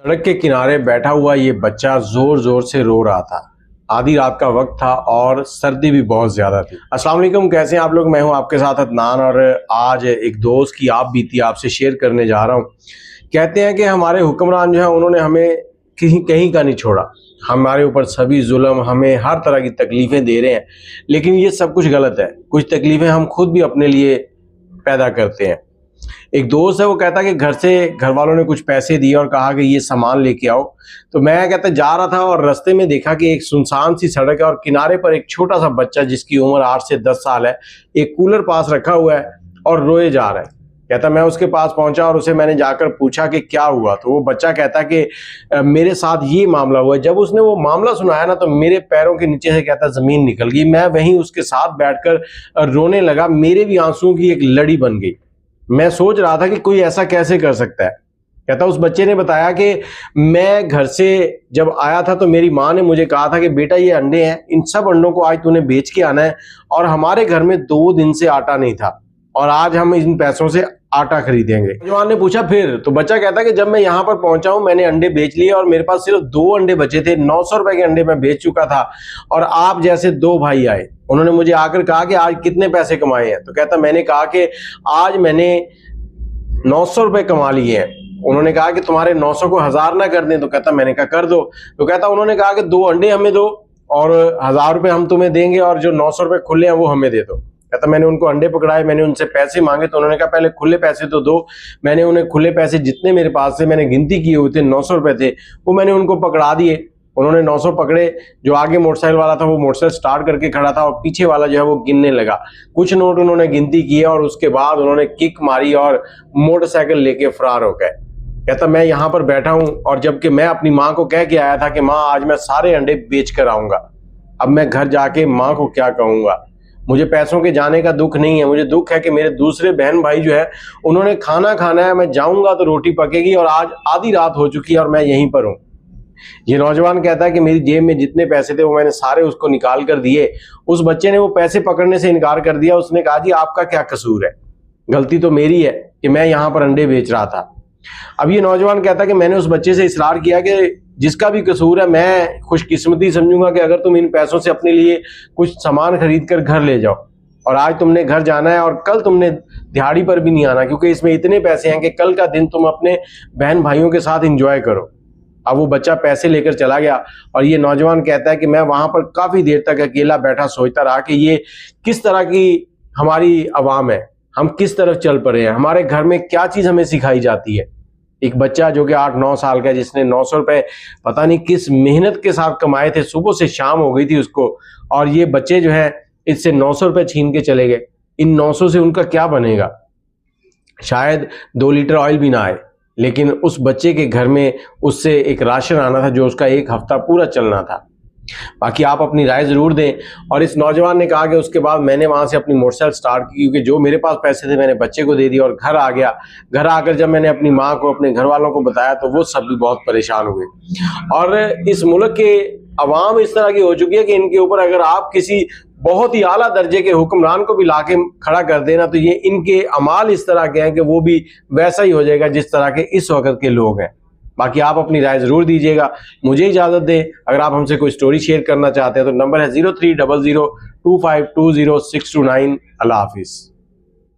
सड़क के किनारे बैठा हुआ ये बच्चा जोर जोर से रो रहा था। आधी रात का वक्त था और सर्दी भी बहुत ज्यादा थी। अस्सलाम वालेकुम, कैसे हैं आप लोग। मैं हूं आपके साथ अदनान और आज एक दोस्त की आप बीती आपसे शेयर करने जा रहा हूं। कहते हैं कि हमारे हुक्मरान जो है उन्होंने हमें कहीं का नहीं छोड़ा। हमारे ऊपर सभी जुल्म, हमें हर तरह की तकलीफें दे रहे हैं, लेकिन ये सब कुछ गलत है। कुछ तकलीफें हम खुद भी अपने लिए पैदा करते हैं। एक दोस्त है, वो कहता कि घर से घर वालों ने कुछ पैसे दिए और कहा कि ये सामान लेके आओ। तो मैं कहता जा रहा था और रास्ते में देखा कि एक सुनसान सी सड़क है और किनारे पर एक छोटा सा बच्चा जिसकी उम्र 8 से 10 साल है, एक कूलर पास रखा हुआ है और रोए जा रहा है। कहता मैं उसके पास पहुंचा और उसे मैंने जाकर पूछा कि क्या हुआ। तो वो बच्चा कहता कि मेरे साथ ये मामला हुआ। जब उसने वो मामला सुनाया ना, तो मेरे पैरों के नीचे से कहता जमीन निकल गई। मैं वहीं उसके साथ बैठकर रोने लगा। मेरे भी आंसुओं की एक लड़ी बन गई। मैं सोच रहा था कि कोई ऐसा कैसे कर सकता है। कहता उस बच्चे ने बताया कि मैं घर से जब आया था तो मेरी माँ ने मुझे कहा था कि बेटा ये अंडे हैं, इन सब अंडों को आज तूने बेच के आना है। और हमारे घर में 2 दिन से आटा नहीं था और आज हम इन पैसों से आटा खरीदेंगे। जवान ने पूछा फिर। तो बच्चा कहता कि जब मैं यहाँ पर पहुंचा हूं, मैंने अंडे बेच लिए और मेरे पास सिर्फ 2 अंडे बचे थे। 900 रुपए के अंडे मैं बेच चुका था और आप जैसे 2 भाई आए, उन्होंने मुझे आकर कहा कि आज कितने पैसे कमाए हैं। तो कहता मैंने कहा कि आज मैंने 900 रुपए कमा लिए हैं। उन्होंने कहा कि तुम्हारे 900 को 1000 ना कर दें। तो कहता मैंने कहा कर दो। तो कहता उन्होंने कहा कि 2 अंडे हमें दो और 1000 रुपए हम तुम्हें देंगे और जो 900 रुपए खुले हैं वो हमें दे दो। कहता मैंने उनको अंडे पकड़ाए, मैंने उनसे पैसे मांगे तो उन्होंने कहा पहले खुले पैसे तो दो। मैंने उन्हें खुले पैसे जितने मेरे पास से मैंने गिनती किए हुए थे 900 रुपए थे, वो मैंने उनको पकड़ा दिए। उन्होंने 900 पकड़े। जो आगे मोटरसाइकिल वाला था वो मोटरसाइकिल स्टार्ट करके खड़ा था और पीछे वाला जो है वो गिनने लगा। कुछ नोट उन्होंने गिनती किए और उसके बाद उन्होंने किक मारी और मोटरसाइकिल लेके फरार हो गए। कहता मैं यहाँ पर बैठा हूँ और जबकि मैं अपनी माँ को कह के आया था कि माँ आज मैं सारे अंडे बेच कर आऊंगा। अब मैं घर जाके माँ को क्या कहूंगा। मुझे पैसों के जाने का दुख नहीं है, मुझे दुख है कि मेरे दूसरे बहन भाई जो है उन्होंने खाना खाना है। मैं जाऊंगा तो रोटी पकेगी और आज आधी रात हो चुकी है और मैं यहीं पर हूँ। ये नौजवान कहता है कि मेरी जेब में जितने पैसे थे वो मैंने सारे उसको निकाल कर दिए। उस बच्चे ने वो पैसे पकड़ने से इनकार कर दिया। उसने कहा जी आपका क्या कसूर है, गलती तो मेरी है कि मैं यहाँ पर अंडे बेच रहा था। अब ये नौजवान कहता है कि मैंने उस बच्चे से इसरार किया कि जिसका भी कसूर है मैं खुशकिस्मती समझूंगा कि अगर तुम इन पैसों से अपने लिए कुछ सामान खरीद कर घर ले जाओ। और आज तुमने घर जाना है और कल तुमने दिहाड़ी पर भी नहीं आना, क्योंकि इसमें इतने पैसे हैं कि कल का दिन तुम अपने बहन भाइयों के साथ एंजॉय करो। अब वो बच्चा पैसे लेकर चला गया और ये नौजवान कहता है कि मैं वहां पर काफी देर तक अकेला बैठा सोचता रहा कि ये किस तरह की हमारी आवाम है, हम किस तरफ चल पड़े हैं, हमारे घर में क्या चीज हमें सिखाई जाती है। एक बच्चा जो कि 8-9 साल का, जिसने 900 रुपए पता नहीं किस मेहनत के साथ कमाए थे, सुबह से शाम हो गई थी उसको, और ये बच्चे जो है इससे 900 रुपए छीन के चले गए। इन 900 से उनका क्या बनेगा। शायद 2 लीटर ऑयल भी ना आए, लेकिन उस बच्चे के घर में उससे एक राशन आना था जो उसका 1 हफ्ता पूरा चलना था। बाकी आप अपनी राय जरूर दें। और इस नौजवान ने कहा कि उसके बाद मैंने वहां से अपनी मोटरसाइकिल स्टार्ट की, क्योंकि जो मेरे पास पैसे थे मैंने बच्चे को दे दिए और घर आ गया। घर आकर जब मैंने अपनी माँ को, अपने घर वालों को बताया तो वो सब भी बहुत परेशान हुए। और इस मुल्क के अवाम इस तरह की हो चुकी है कि इनके ऊपर अगर आप किसी बहुत ही आला दर्जे के हुक्मरान को भी लाके खड़ा कर देना तो ये इनके अमाल इस तरह के हैं कि वो भी वैसा ही हो जाएगा जिस तरह के इस वक्त के लोग हैं। बाकी आप अपनी राय जरूर दीजिएगा। मुझे इजाजत दें। अगर आप हमसे कोई स्टोरी शेयर करना चाहते हैं तो नंबर है 03002520 629। अल्लाह हाफिज।